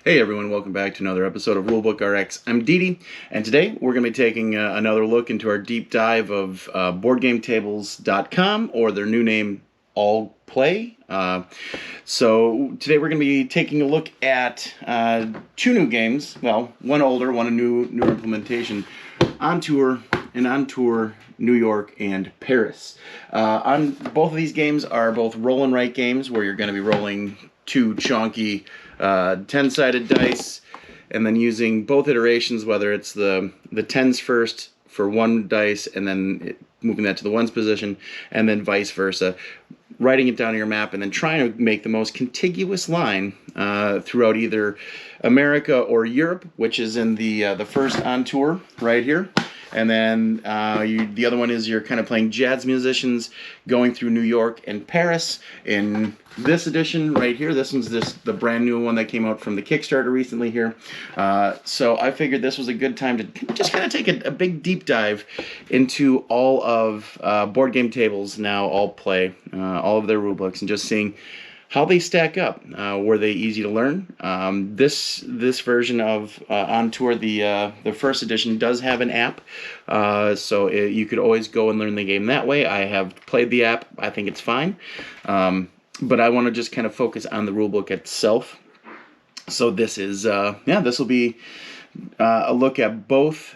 Hey everyone, welcome back to another episode of RuleBook RX. I'm Didi, and today we're going to be taking another look into our deep dive of BoardGameTables.com, or their new name, All Play. So today we're going to be taking a look at two new games. Well, one older, one a newer implementation. On Tour New York and Paris. On both of these games are both roll and write games, where you're going to be rolling two chunky 10-sided dice, and then using both iterations, whether it's the 10s first for one dice, and then moving that to the ones position, and then vice versa. Writing it down on your map, and then trying to make the most contiguous line throughout either America or Europe, which is in the first On Tour right here. And then the other one is you're kind of playing jazz musicians going through New York and Paris. In this edition right here, this one's the brand new one that came out from the Kickstarter recently here. So I figured this was a good time to just kind of take a big deep dive into all of Board Game Tables now, All Play, all of their rule books, and just seeing how they stack up. Were they easy to learn? This version of On Tour, the first edition, does have an app, so you could always go and learn the game that way. I have played the app. I think it's fine, but I want to just kind of focus on the rulebook itself. So this is this will be a look at both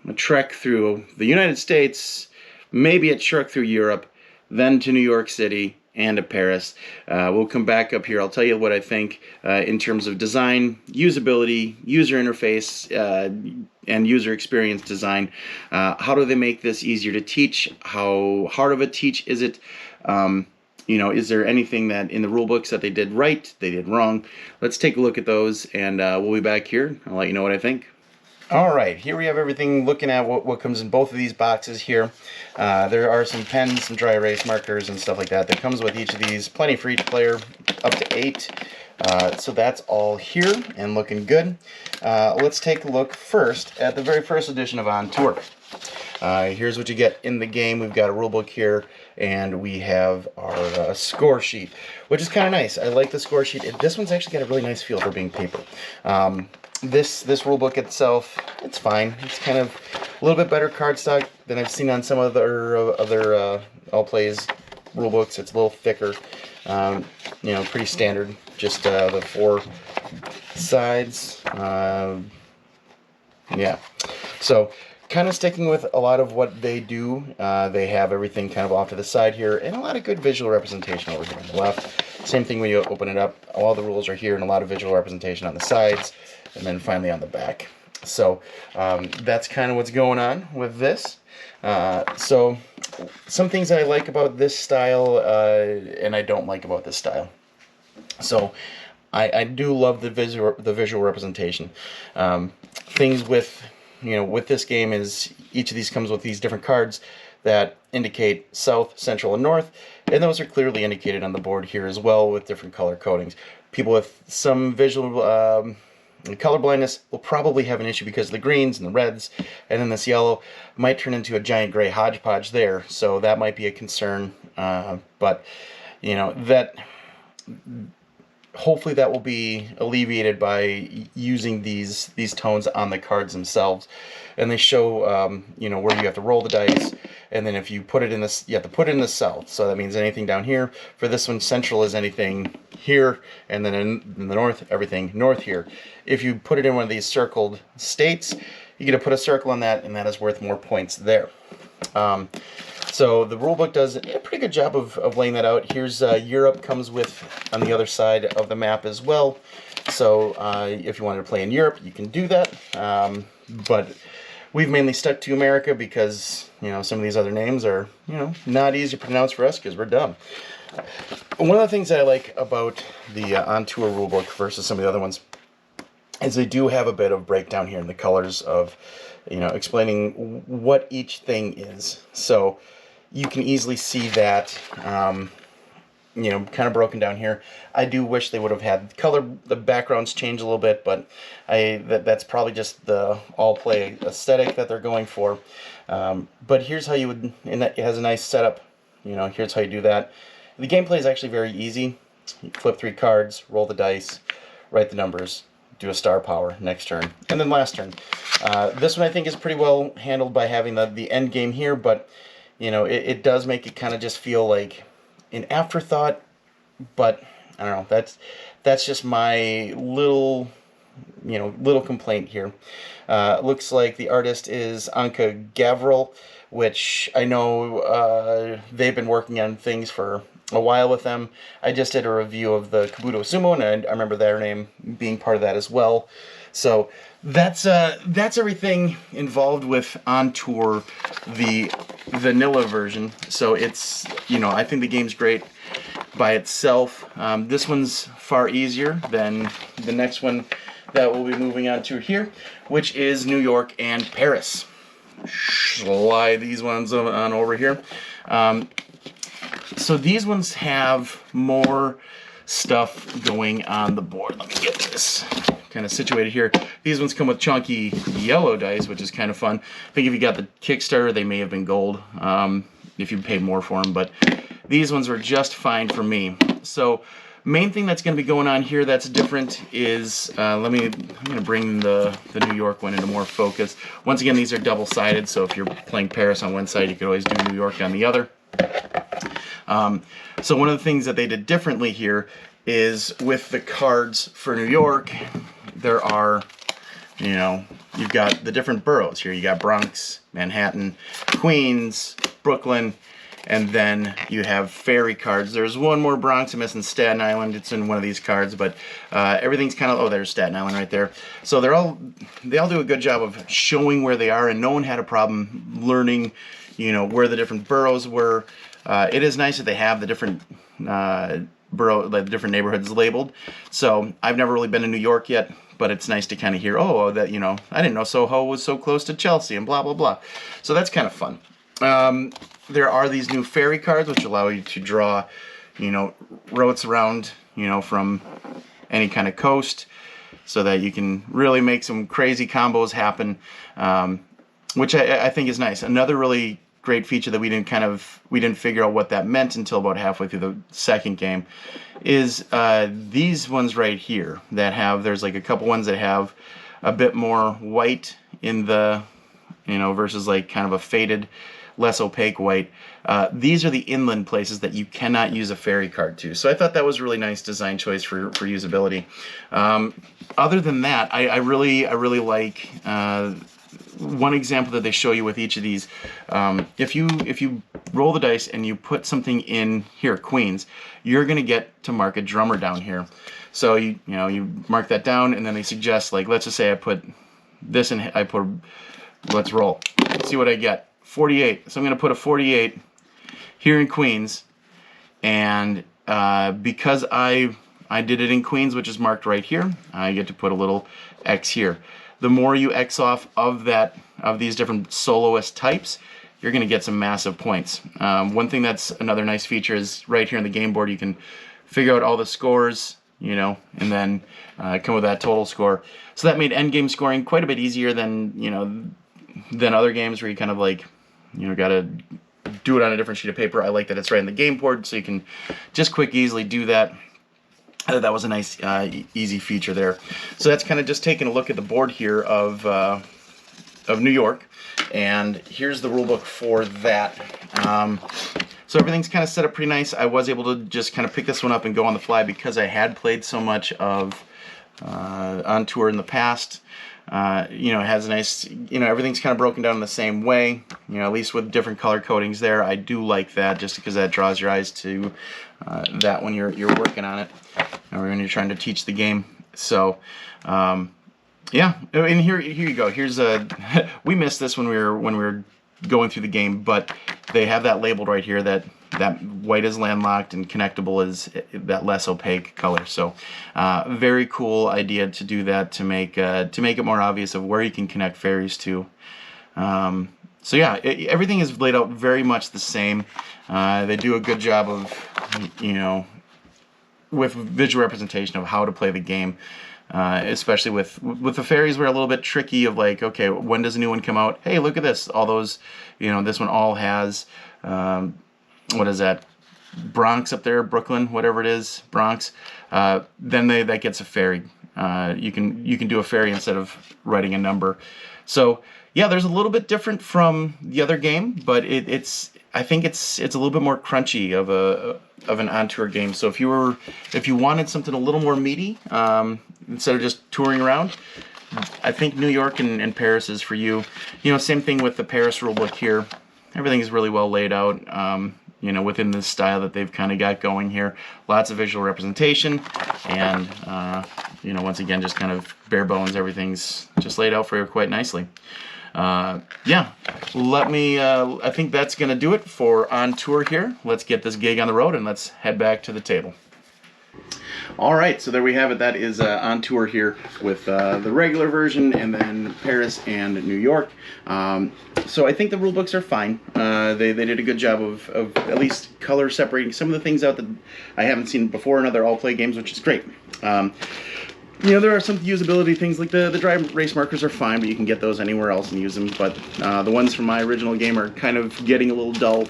a trek through the United States, maybe a trek through Europe, then to New York City, and to Paris. We'll come back up here. I'll tell you what I think in terms of design, usability, user interface, and user experience design. How do they make this easier to teach? How hard of a teach is it? Is there anything that in the rule books that they did right, they did wrong? Let's take a look at those, and we'll be back here. I'll let you know what I think. All right, here we have everything, looking at what comes in both of these boxes here. There are some pens, some dry erase markers, and stuff like that comes with each of these. Plenty for each player, up to 8. So that's all here and looking good. Let's take a look first at the very first edition of On Tour. Here's what you get in the game. We've got a rule book here, and we have our score sheet, which is kind of nice. I like the score sheet. This one's actually got a really nice feel for being paper. This rule book itself, it's fine. It's kind of a little bit better cardstock than I've seen on some other All Plays rule books. It's a little thicker, pretty standard. Just the 4 sides. So kind of sticking with a lot of what they do. They have everything kind of off to the side here, and a lot of good visual representation over here on the left. Same thing when you open it up. All the rules are here, and a lot of visual representation on the sides, and then finally on the back. So that's kind of what's going on with this. So some things I like about this style, and I don't like about this style. So I do love the visual representation. Things with this game is each of these comes with these different cards that indicate south, central, and north, and those are clearly indicated on the board here as well with different color codings. People with some visual color blindness will probably have an issue because of the greens and the reds, and then this yellow might turn into a giant gray hodgepodge there, so that might be a concern. But that hopefully that will be alleviated by using these tones on the cards themselves. And they show where you have to roll the dice, and then if you put it in this, you have to put it in the south. So that means anything down here. For this one, central is anything here, and then in the north, everything north here. If you put it in one of these circled states, you get to put a circle on that, and that is worth more points there. So the rulebook does a pretty good job of laying that out. Here's Europe comes with on the other side of the map as well. So if you wanted to play in Europe, you can do that. But we've mainly stuck to America because some of these other names are not easy to pronounce for us because we're dumb. One of the things that I like about the On Tour rulebook versus some of the other ones is they do have a bit of breakdown here in the colors of explaining what each thing is. So you can easily see that, kind of broken down here. I do wish they would have had the backgrounds change a little bit, but that's probably just the All Play aesthetic that they're going for. But here's how you would, and it has a nice setup. Here's how you do that. The gameplay is actually very easy. You flip 3 cards, roll the dice, write the numbers, do a star power next turn, and then last turn. This one I think is pretty well handled by having the end game here, but you know, it does make it kind of just feel like an afterthought. But I don't know. That's just my little complaint here. Looks like the artist is Anka Gavril, which I know they've been working on things for a while with them. I just did a review of the Kabuto Sumo, and I remember their name being part of that as well. So that's everything involved with On Tour, the vanilla version. So it's, you know, I think the game's great by itself. This one's far easier than the next one that we'll be moving on to here, which is New York and Paris. Slide these ones on over here. So these ones have more stuff going on the board. Let me get this kind of situated here. These ones come with chunky yellow dice, which is kind of fun. I think if you got the Kickstarter, they may have been gold if you paid more for them, but these ones were just fine for me. So main thing that's going to be going on here that's different is, I'm going to bring the New York one into more focus. Once again, these are double-sided, so if you're playing Paris on one side, you could always do New York on the other. So one of the things that they did differently here is with the cards for New York, there are, you know, you've got the different boroughs here. You got Bronx, Manhattan, Queens, Brooklyn, and then you have ferry cards. There's one more Bronx. I'm missing Staten Island. It's in one of these cards, but everything's kind of, oh, there's Staten Island right there. So they all do a good job of showing where they are, and no one had a problem learning, you know, where the different boroughs were. It is nice that they have the different the different neighborhoods labeled. So I've never really been to New York yet, but it's nice to kind of hear, oh, that, you know, I didn't know Soho was so close to Chelsea and blah, blah, blah. So that's kind of fun. There are these new ferry cards, which allow you to draw, you know, routes around, you know, from any kind of coast, so that you can really make some crazy combos happen, which I think is nice. Another really great feature that we didn't figure out what that meant until about halfway through the second game is these ones right here that have, there's like a couple ones that have a bit more white in the, you know, versus like kind of a faded, less opaque white. These are the inland places that you cannot use a ferry card to. So I thought that was a really nice design choice for usability. Other than that, I really like one example that they show you with each of these. If you roll the dice and you put something in here, Queens, you're gonna get to mark a drummer down here. So you mark that down, and then they suggest, like, let's just say I put this in, let's roll. Let's see what I get. 48. So I'm going to put a 48 here in Queens, and because I did it in Queens, which is marked right here, I get to put a little X here. The more you X off of these different soloist types, you're going to get some massive points. One thing that's another nice feature is right here on the game board, you can figure out all the scores, you know, and then come with that total score. So that made endgame scoring quite a bit easier than, you know, than other games where you kind of like, you know, gotta do it on a different sheet of paper. I like that it's right on the game board, so you can just easily do that. I thought that was a nice, easy feature there. So that's kind of just taking a look at the board here of New York, and here's the rule book for that. So everything's kind of set up pretty nice. I was able to just kind of pick this one up and go on the fly because I had played so much of On Tour in the past. You know, it has a nice, you know, everything's kind of broken down in the same way, you know, at least with different color codings there. I do like that, just because that draws your eyes to that when you're working on it, or when you're trying to teach the game. So yeah, and here you go. Here's we missed this when we were going through the game, but they have that labeled right here that white is landlocked and connectable is that less opaque color. So very cool idea to do that, to make it more obvious of where you can connect ferries to. So yeah, everything is laid out very much the same. They do a good job of, you know, with visual representation of how to play the game. Especially with the ferries, we're a little bit tricky of like, okay, when does a new one come out? Hey, look at this. All those, you know, this one all has, what is that? Bronx up there, Brooklyn, whatever it is, Bronx. Then that gets a ferry. you can do a fairy instead of writing a number. So yeah, there's a little bit different from the other game, but I think it's a little bit more crunchy of an on-tour game. So if you wanted something a little more meaty, instead of just touring around, I think New York and Paris is for you. Same thing with the Paris rulebook here. Everything's really well laid out, within this style that they've kind of got going here. Lots of visual representation, and, once again, just kind of bare bones. Everything's just laid out for you quite nicely. Yeah, I think that's going to do it for On Tour here. Let's get this gig on the road, and let's head back to the table. All right, so there we have it. That is On Tour here with the regular version, and then Paris and New York. So I think the rule books are fine. They did a good job of at least color separating some of the things out that I haven't seen before in other all-play games, which is great. There are some usability things, like the dry erase markers are fine, but you can get those anywhere else and use them. But the ones from my original game are kind of getting a little dull.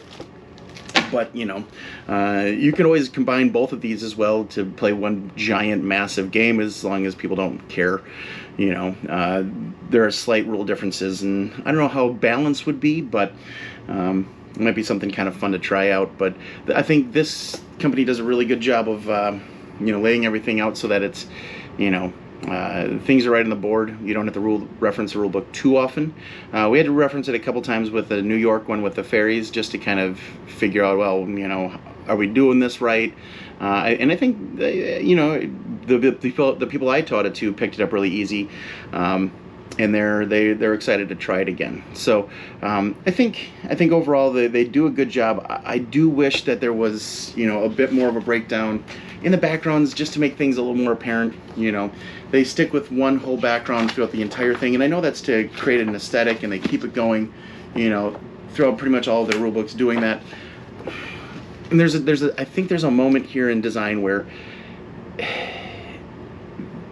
But, you can always combine both of these as well to play one giant, massive game, as long as people don't care. There are slight rule differences, and I don't know how balanced would be, but it might be something kind of fun to try out. But I think this company does a really good job of, laying everything out so that it's, things are right on the board. You don't have to reference the rule book too often. We had to reference it a couple times with the New York one with the fairies, just to kind of figure out, well, are we doing this right? And I think, the people I taught it to picked it up really easy, and they're excited to try it again. So I think overall they do a good job. I do wish that there was a bit more of a breakdown in the backgrounds, just to make things a little more apparent. They stick with one whole background throughout the entire thing, and I know that's to create an aesthetic, and they keep it going, throughout pretty much all of their rule books doing that. And I think there's a moment here in design where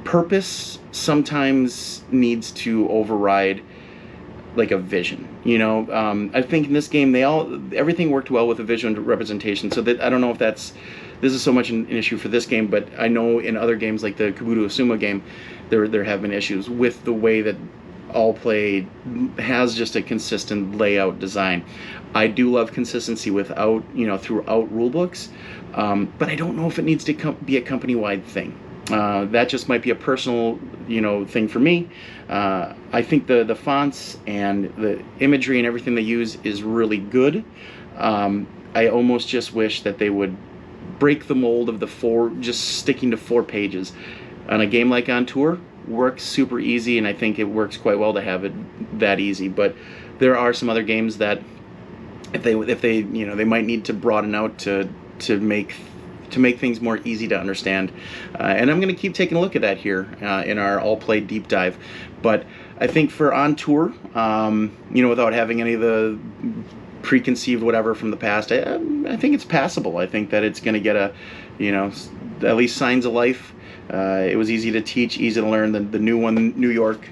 purpose sometimes needs to override like a vision. I think in this game everything worked well with the visual representation. So that I don't know if this is so much an issue for this game, but I know in other games like the Kabuto Asuma game, there have been issues with the way that All Play has just a consistent layout design. I do love consistency throughout rulebooks, but I don't know if it needs to be a company-wide thing. That just might be a personal, thing for me. I think the fonts and the imagery and everything they use is really good. I almost just wish that they would break the mold of just sticking to 4 pages. On a game like On Tour, works super easy, and I think it works quite well to have it that easy. But there are some other games that if they they might need to broaden out to make things more easy to understand. And I'm going to keep taking a look at that here in our all-play deep dive. But I think for On Tour, without having any of the preconceived whatever from the past, I think it's passable. I think that it's going to get at least signs of life. It was easy to teach, easy to learn. The new one, New York,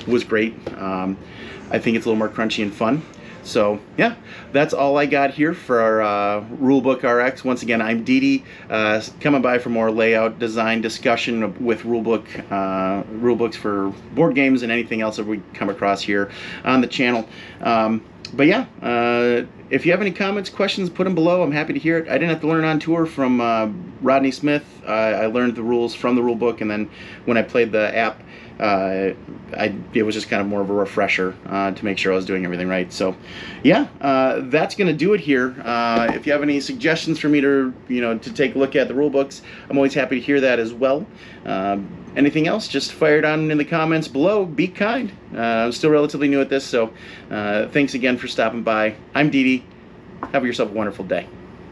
was great. I think it's a little more crunchy and fun. So yeah, that's all I got here for our Rulebook RX. Once again, I'm Didi, coming by for more layout design discussion with rulebooks for board games and anything else that we come across here on the channel. But yeah, if you have any comments, questions, put them below. I'm happy to hear it. I didn't have to learn On Tour from Rodney Smith. I learned the rules from the rulebook, and then when I played the app, it was just kind of more of a refresher to make sure I was doing everything right. So yeah, that's going to do it here. If you have any suggestions for me to take a look at the rule books, I'm always happy to hear that as well. Anything else, just fire it on in the comments below. Be kind. I'm still relatively new at this, so thanks again for stopping by. I'm Didi. Have yourself a wonderful day.